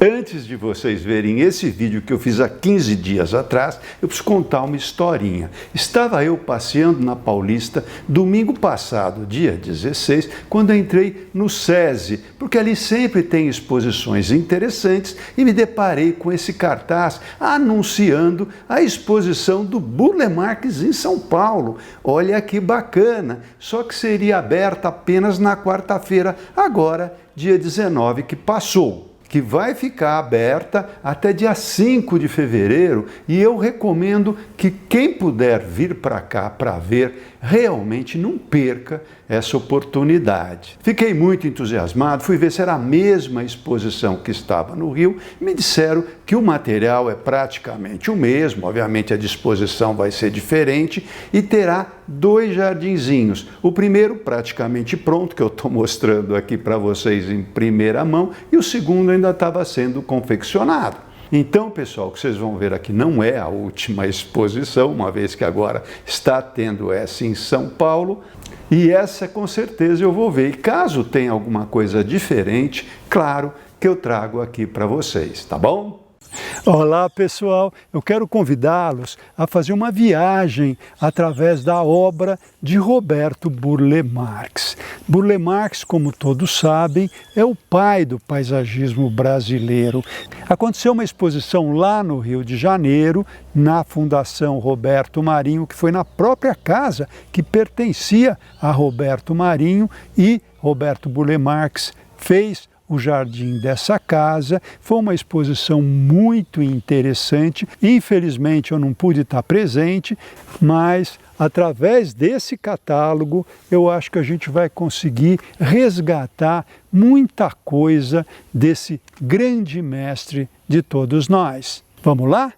Antes de vocês verem esse vídeo que eu fiz há 15 dias atrás, eu preciso contar uma historinha. Estava eu passeando na Paulista domingo passado, dia 16, quando entrei no SESI, porque ali sempre tem exposições interessantes e me deparei com esse cartaz anunciando a exposição do Burle Marx em São Paulo. Olha que bacana, só que seria aberta apenas na quarta-feira, agora, dia 19, que passou, que vai ficar aberta até dia 5 de fevereiro, e eu recomendo que quem puder vir para cá para ver, realmente não perca essa oportunidade. Fiquei muito entusiasmado, fui ver se era a mesma exposição que estava no Rio, me disseram que o material é praticamente o mesmo, obviamente a disposição vai ser diferente e terá 2 jardinzinhos. O primeiro praticamente pronto, que eu estou mostrando aqui para vocês em primeira mão, e o segundo ainda estava sendo confeccionado. Então, pessoal, o que vocês vão ver aqui não é a última exposição, uma vez que agora está tendo essa em São Paulo, e essa com certeza eu vou ver. E caso tenha alguma coisa diferente, claro que eu trago aqui para vocês, tá bom? Olá pessoal, eu quero convidá-los a fazer uma viagem através da obra de Roberto Burle Marx. Burle Marx, como todos sabem, é o pai do paisagismo brasileiro. Aconteceu uma exposição lá no Rio de Janeiro, na Fundação Roberto Marinho, que foi na própria casa que pertencia a Roberto Marinho, e Roberto Burle Marx fez o jardim dessa casa. Foi uma exposição muito interessante. Infelizmente eu não pude estar presente, mas através desse catálogo eu acho que a gente vai conseguir resgatar muita coisa desse grande mestre de todos nós. Vamos lá?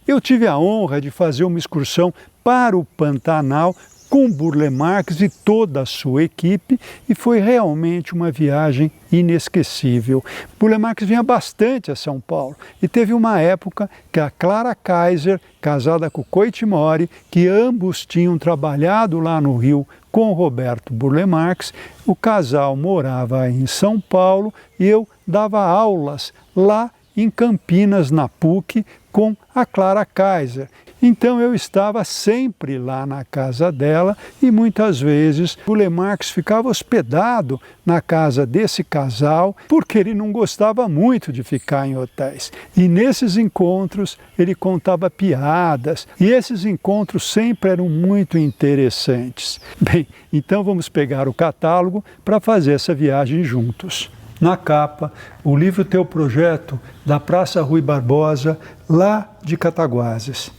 Eu tive a honra de fazer uma excursão para o Pantanal com Burle Marx e toda a sua equipe, e foi realmente uma viagem inesquecível. Burle Marx vinha bastante a São Paulo, e teve uma época que a Clara Kaiser, casada com o Coit Mori, que ambos tinham trabalhado lá no Rio com Roberto Burle Marx, o casal morava em São Paulo e eu dava aulas lá em Campinas, na PUC, com a Clara Kaiser. Então eu estava sempre lá na casa dela e muitas vezes Burle Marx ficava hospedado na casa desse casal porque ele não gostava muito de ficar em hotéis. E nesses encontros ele contava piadas e esses encontros sempre eram muito interessantes. Bem, então vamos pegar o catálogo para fazer essa viagem juntos. Na capa, o livro Teu Projeto, da Praça Rui Barbosa, lá de Cataguases.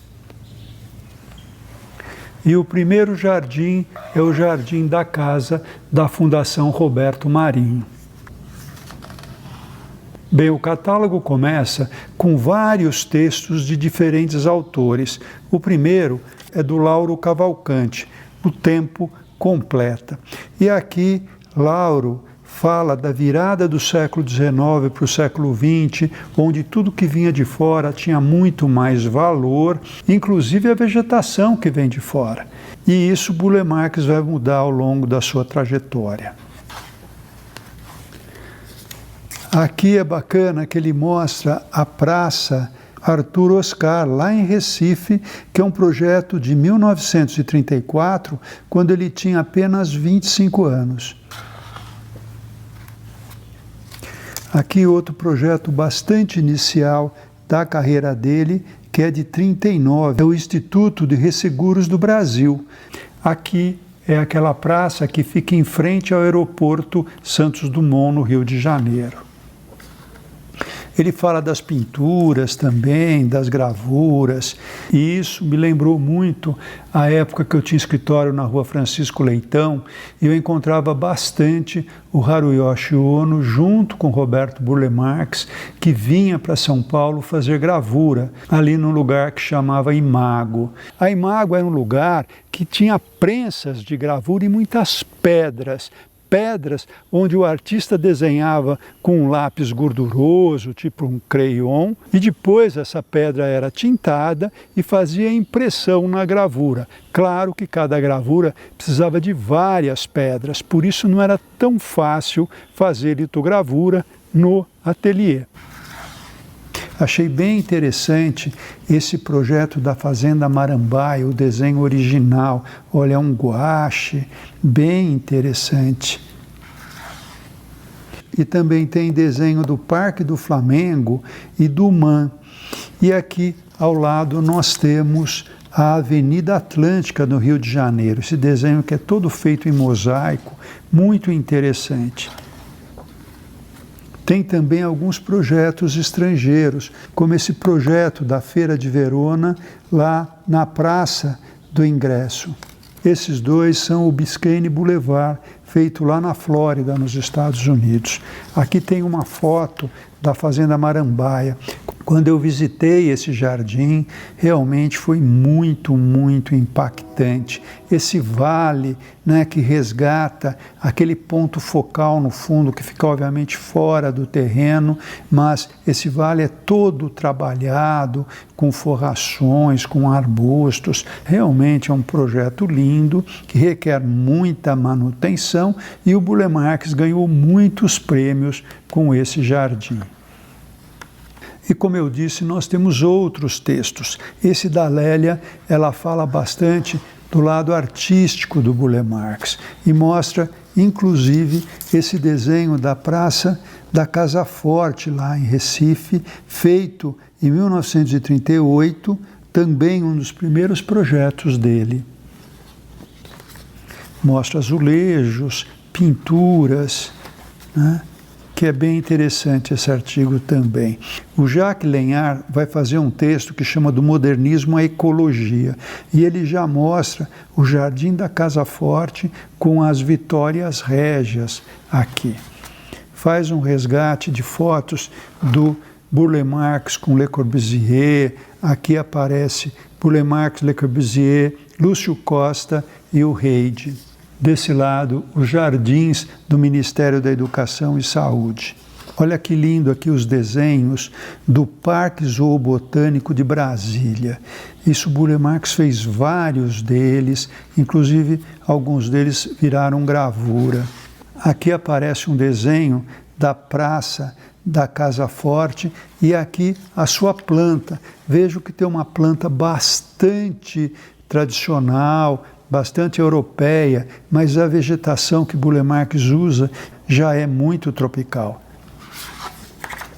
E o primeiro jardim é o jardim da casa da Fundação Roberto Marinho. Bem, o catálogo começa com vários textos de diferentes autores. O primeiro é do Lauro Cavalcante, O Tempo Completa. E aqui, Lauro fala da virada do século XIX para o século XX, onde tudo que vinha de fora tinha muito mais valor, inclusive a vegetação que vem de fora. E isso Burle Marx vai mudar ao longo da sua trajetória. Aqui é bacana que ele mostra a Praça Arthur Oscar, lá em Recife, que é um projeto de 1934, quando ele tinha apenas 25 anos. Aqui outro projeto bastante inicial da carreira dele, que é de 39, é o Instituto de Resseguros do Brasil. Aqui é aquela praça que fica em frente ao aeroporto Santos Dumont, no Rio de Janeiro. Ele fala das pinturas também, das gravuras, e isso me lembrou muito a época que eu tinha escritório na Rua Francisco Leitão, e eu encontrava bastante o Haruyoshi Ono junto com Roberto Burle Marx, que vinha para São Paulo fazer gravura, ali num lugar que chamava Imago. A Imago era um lugar que tinha prensas de gravura e muitas pedras pedras onde o artista desenhava com um lápis gorduroso, tipo um crayon, e depois essa pedra era tintada e fazia impressão na gravura. Claro que cada gravura precisava de várias pedras, por isso não era tão fácil fazer litogravura no ateliê. Achei bem interessante esse projeto da Fazenda Marambaia, o desenho original. Olha, é um guache bem interessante. E também tem desenho do Parque do Flamengo e do MAN. E aqui ao lado nós temos a Avenida Atlântica no Rio de Janeiro. Esse desenho que é todo feito em mosaico, muito interessante. Tem também alguns projetos estrangeiros, como esse projeto da Feira de Verona, lá na Praça do Ingresso. Esses dois são o Biscayne Boulevard, feito lá na Flórida, nos Estados Unidos. Aqui tem uma foto da Fazenda Marambaia. Quando eu visitei esse jardim, realmente foi muito, muito impactante. Esse vale, né, que resgata aquele ponto focal no fundo, que fica obviamente fora do terreno, mas esse vale é todo trabalhado, com forrações, com arbustos. Realmente é um projeto lindo, que requer muita manutenção, e o Burle Marx ganhou muitos prêmios com esse jardim. E como eu disse, nós temos outros textos. Esse da Lélia, ela fala bastante do lado artístico do Burle Marx e mostra, inclusive, esse desenho da Praça da Casa Forte, lá em Recife, feito em 1938, também um dos primeiros projetos dele. Mostra azulejos, pinturas, né? Que é bem interessante esse artigo também. O Jacques Lenhard vai fazer um texto que chama do modernismo à ecologia, e ele já mostra o Jardim da Casa Forte com as Vitórias Régias aqui. Faz um resgate de fotos do Burle Marx com Le Corbusier, aqui aparece Burle Marx, Le Corbusier, Lúcio Costa e o Reide. Desse lado, os jardins do Ministério da Educação e Saúde. Olha que lindo aqui os desenhos do Parque Zoobotânico de Brasília. Isso, Burle Marx fez vários deles, inclusive alguns deles viraram gravura. Aqui aparece um desenho da Praça da Casa Forte e aqui a sua planta. Vejo que tem uma planta bastante tradicional, bastante europeia, mas a vegetação que Burle Marx usa já é muito tropical.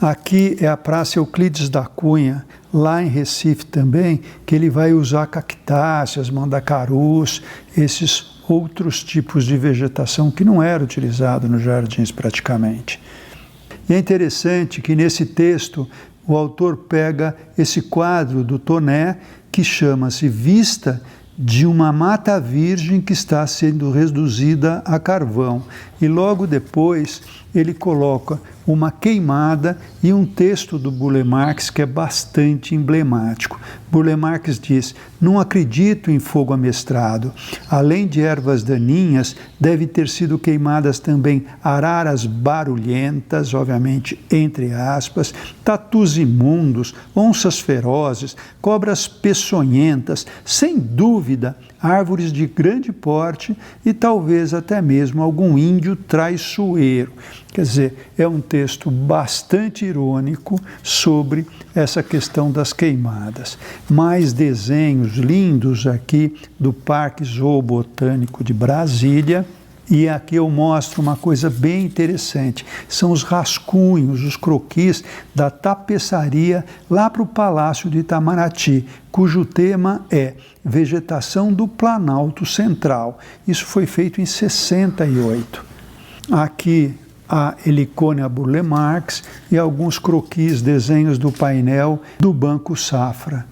Aqui é a Praça Euclides da Cunha, lá em Recife também, que ele vai usar cactáceas, mandacarus, esses outros tipos de vegetação que não era utilizado nos jardins praticamente. E é interessante que nesse texto o autor pega esse quadro do Toné, que chama-se Vista de uma mata virgem que está sendo reduzida a carvão. E logo depois ele coloca uma queimada e um texto do Burle Marx que é bastante emblemático. Burle Marx diz: não acredito em fogo amestrado. Além de ervas daninhas, devem ter sido queimadas também araras barulhentas, obviamente entre aspas, tatus imundos, onças ferozes, cobras peçonhentas, sem dúvida, árvores de grande porte e talvez até mesmo algum índio traiçoeiro. Quer dizer, é um texto bastante irônico sobre essa questão das queimadas. Mais desenhos lindos aqui do Parque Zoobotânico de Brasília. E aqui eu mostro uma coisa bem interessante. São os rascunhos, os croquis da tapeçaria lá para o Palácio de Itamaraty, cujo tema é Vegetação do Planalto Central. Isso foi feito em 68. Aqui a Helicônia Burle Marx e alguns croquis, desenhos do painel do Banco Safra.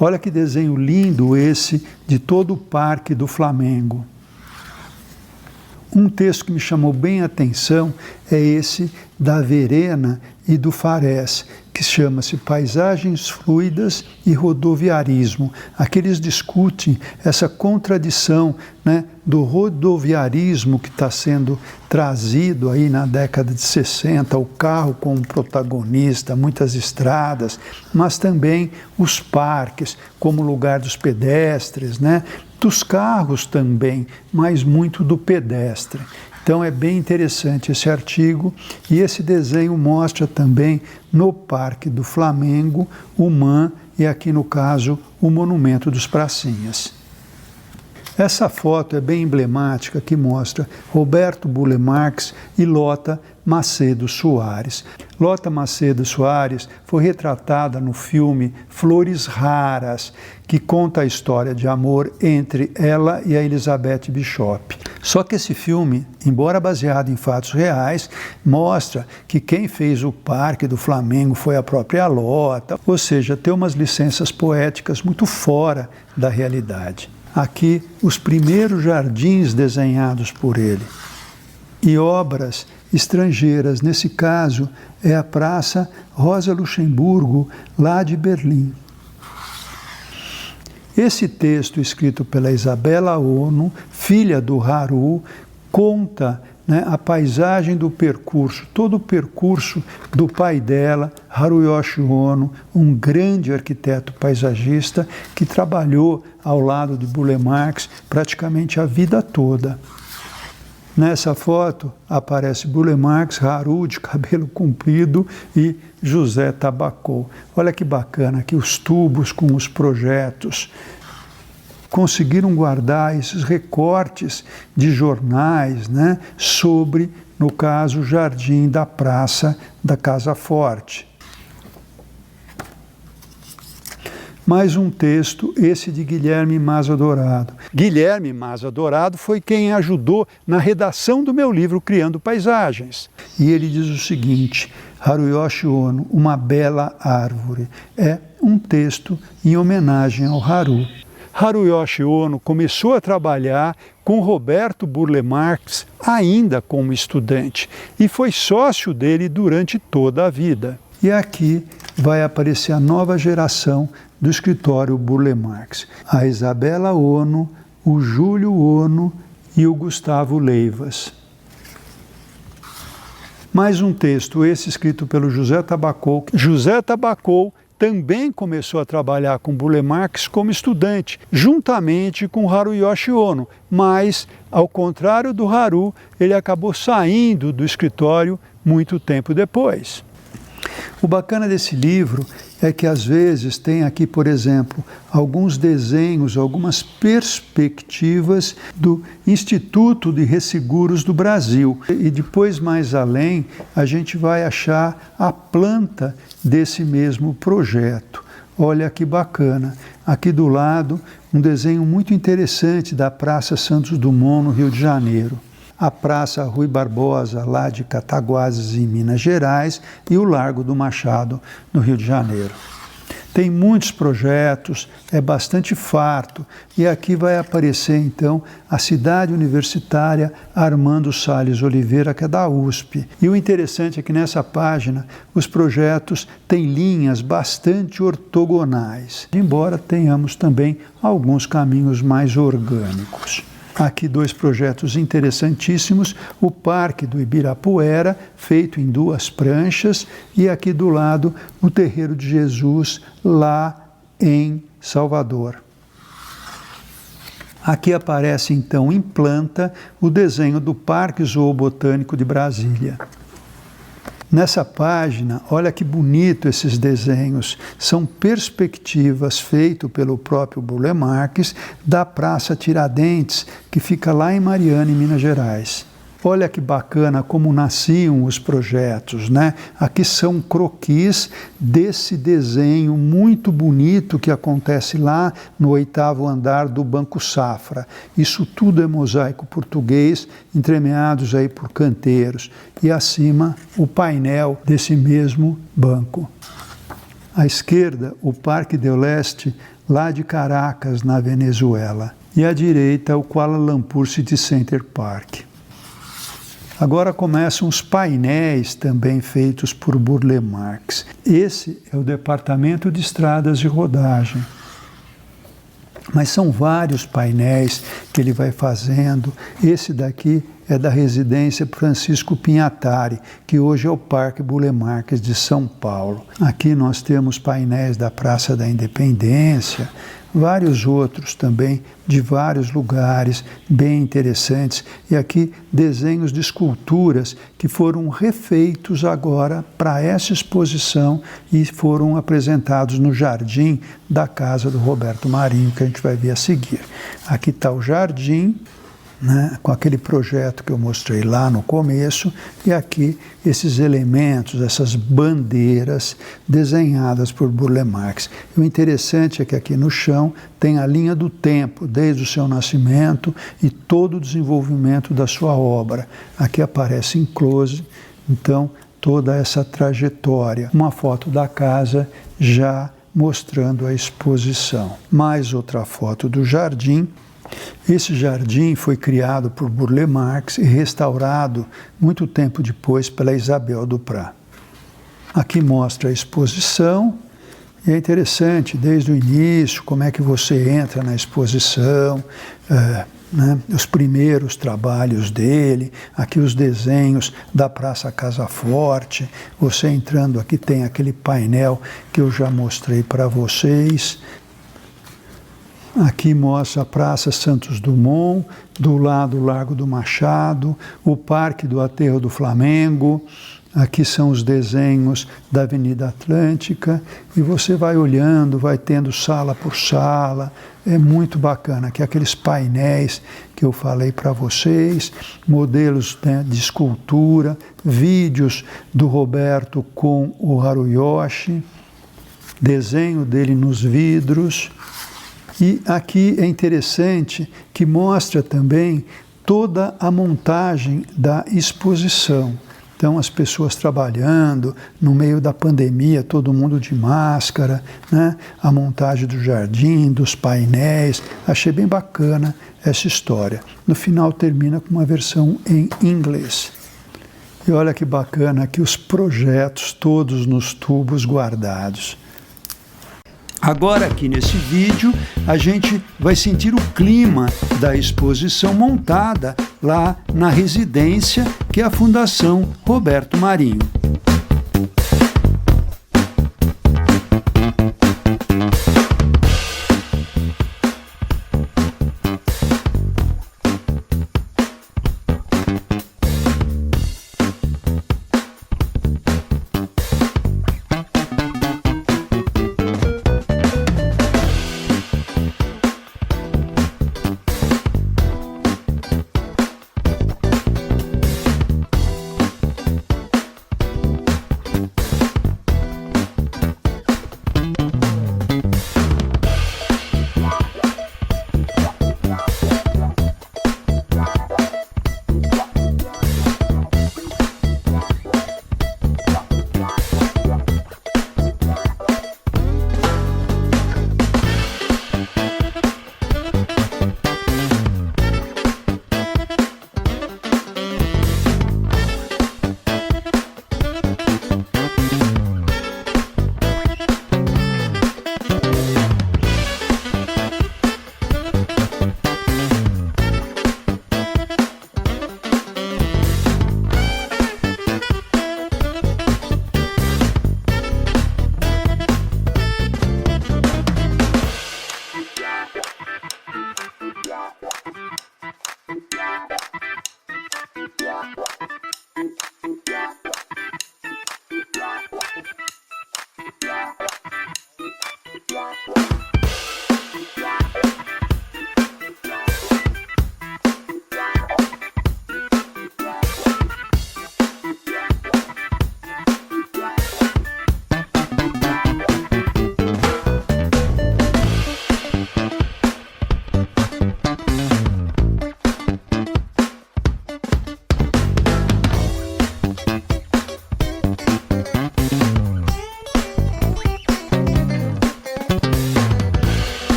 Olha que desenho lindo esse de todo o Parque do Flamengo. Um texto que me chamou bem a atenção é esse da Verena e do Farés, que chama-se Paisagens Fluidas e Rodoviarismo. Aqui eles discutem essa contradição, né, do rodoviarismo que está sendo trazido aí na década de 60, o carro como protagonista, muitas estradas, mas também os parques como lugar dos pedestres, né, dos carros também, mas muito do pedestre. Então é bem interessante esse artigo e esse desenho mostra também no Parque do Flamengo, o MAN e aqui no caso o Monumento dos Pracinhas. Essa foto é bem emblemática que mostra Roberto Burle Marx e Lota Macedo Soares. Lota Macedo Soares foi retratada no filme Flores Raras, que conta a história de amor entre ela e a Elizabeth Bishop. Só que esse filme, embora baseado em fatos reais, mostra que quem fez o Parque do Flamengo foi a própria Lota, ou seja, tem umas licenças poéticas muito fora da realidade. Aqui, os primeiros jardins desenhados por ele. E obras estrangeiras, nesse caso, é a Praça Rosa Luxemburgo, lá de Berlim. Esse texto, escrito pela Isabella Ono, filha do Haru, conta, né, a paisagem do percurso, todo o percurso do pai dela, Haruyoshi Ono, um grande arquiteto paisagista que trabalhou ao lado de Burle Marx praticamente a vida toda. Nessa foto aparece Burle Marx, Haru de cabelo comprido e José Tabacou. Olha que bacana aqui os tubos com os projetos. Conseguiram guardar esses recortes de jornais, né, sobre, no caso, o jardim da Praça da Casa Forte. Mais um texto, esse de Guilherme Maza Dourado. Guilherme Maza Dourado foi quem ajudou na redação do meu livro Criando Paisagens. E ele diz o seguinte: Haruyoshi Ono, uma bela árvore. É um texto em homenagem ao Haru. Haruyoshi Ono começou a trabalhar com Roberto Burle Marx ainda como estudante e foi sócio dele durante toda a vida. E aqui vai aparecer a nova geração do escritório Burle Marx. A Isabella Ono, o Júlio Ono e o Gustavo Leivas. Mais um texto, esse escrito pelo José Tabacou. José Tabacou também começou a trabalhar com Burle Marx como estudante, juntamente com Haruyoshi Ono, mas, ao contrário do Haru, ele acabou saindo do escritório muito tempo depois. O bacana desse livro é que às vezes tem aqui, por exemplo, alguns desenhos, algumas perspectivas do Instituto de Resseguros do Brasil. E depois, mais além, a gente vai achar a planta desse mesmo projeto. Olha que bacana. Aqui do lado, um desenho muito interessante da Praça Santos Dumont, no Rio de Janeiro. A Praça Rui Barbosa, lá de Cataguases, em Minas Gerais, e o Largo do Machado, no Rio de Janeiro. Tem muitos projetos, é bastante farto, e aqui vai aparecer, então, a cidade universitária Armando Salles Oliveira, que é da USP. E o interessante é que nessa página, os projetos têm linhas bastante ortogonais, embora tenhamos também alguns caminhos mais orgânicos. Aqui dois projetos interessantíssimos, o Parque do Ibirapuera, feito em 2 pranchas, e aqui do lado o Terreiro de Jesus, lá em Salvador. Aqui aparece então em planta o desenho do Parque Zoobotânico de Brasília. Nessa página, olha que bonito esses desenhos, são perspectivas feitas pelo próprio Burle Marx da Praça Tiradentes, que fica lá em Mariana, em Minas Gerais. Olha que bacana como nasciam os projetos, né? Aqui são croquis desse desenho muito bonito que acontece lá no 8º andar do Banco Safra. Isso tudo é mosaico português, entremeados aí por canteiros. E acima, o painel desse mesmo banco. À esquerda, o Parque del Leste, lá de Caracas, na Venezuela. E à direita, o Kuala Lumpur City Center Park. Agora começam os painéis também feitos por Burle Marx. Esse é o departamento de estradas de rodagem. Mas são vários painéis que ele vai fazendo. Esse daqui é da residência Francisco Pinhatari, que hoje é o Parque Burle Marx de São Paulo. Aqui nós temos painéis da Praça da Independência, vários outros também, de vários lugares, bem interessantes. E aqui desenhos de esculturas que foram refeitos agora para essa exposição e foram apresentados no jardim da casa do Roberto Marinho, que a gente vai ver a seguir. Aqui está o jardim, né, com aquele projeto que eu mostrei lá no começo, e aqui esses elementos, essas bandeiras desenhadas por Burle Marx. E o interessante é que aqui no chão tem a linha do tempo, desde o seu nascimento e todo o desenvolvimento da sua obra. Aqui aparece em close, então, toda essa trajetória. Uma foto da casa já mostrando a exposição. Mais outra foto do jardim. Esse jardim foi criado por Burle Marx e restaurado muito tempo depois pela Isabel Duprat. Aqui mostra a exposição, e é interessante, desde o início, como é que você entra na exposição, né, os primeiros trabalhos dele, aqui os desenhos da Praça Casa Forte. Você entrando aqui tem aquele painel que eu já mostrei para vocês. Aqui mostra a Praça Santos Dumont, do lado o Largo do Machado, o Parque do Aterro do Flamengo. Aqui são os desenhos da Avenida Atlântica, e você vai olhando, vai tendo sala por sala. É muito bacana. Aqui aqueles painéis que eu falei para vocês, modelos, né, de escultura, vídeos do Roberto com o Haruyoshi, desenho dele nos vidros. E aqui é interessante que mostra também toda a montagem da exposição. Então, as pessoas trabalhando no meio da pandemia, todo mundo de máscara, né? A montagem do jardim, dos painéis. Achei bem bacana essa história. No final termina com uma versão em inglês. E olha que bacana aqui os projetos todos nos tubos guardados. Agora aqui nesse vídeo a gente vai sentir o clima da exposição montada lá na residência que é a Fundação Roberto Marinho.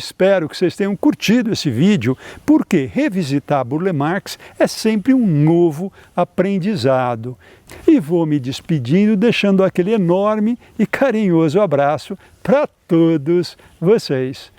espero que vocês tenham curtido esse vídeo, porque revisitar Burle Marx é sempre um novo aprendizado. E vou me despedindo, deixando aquele enorme e carinhoso abraço para todos vocês.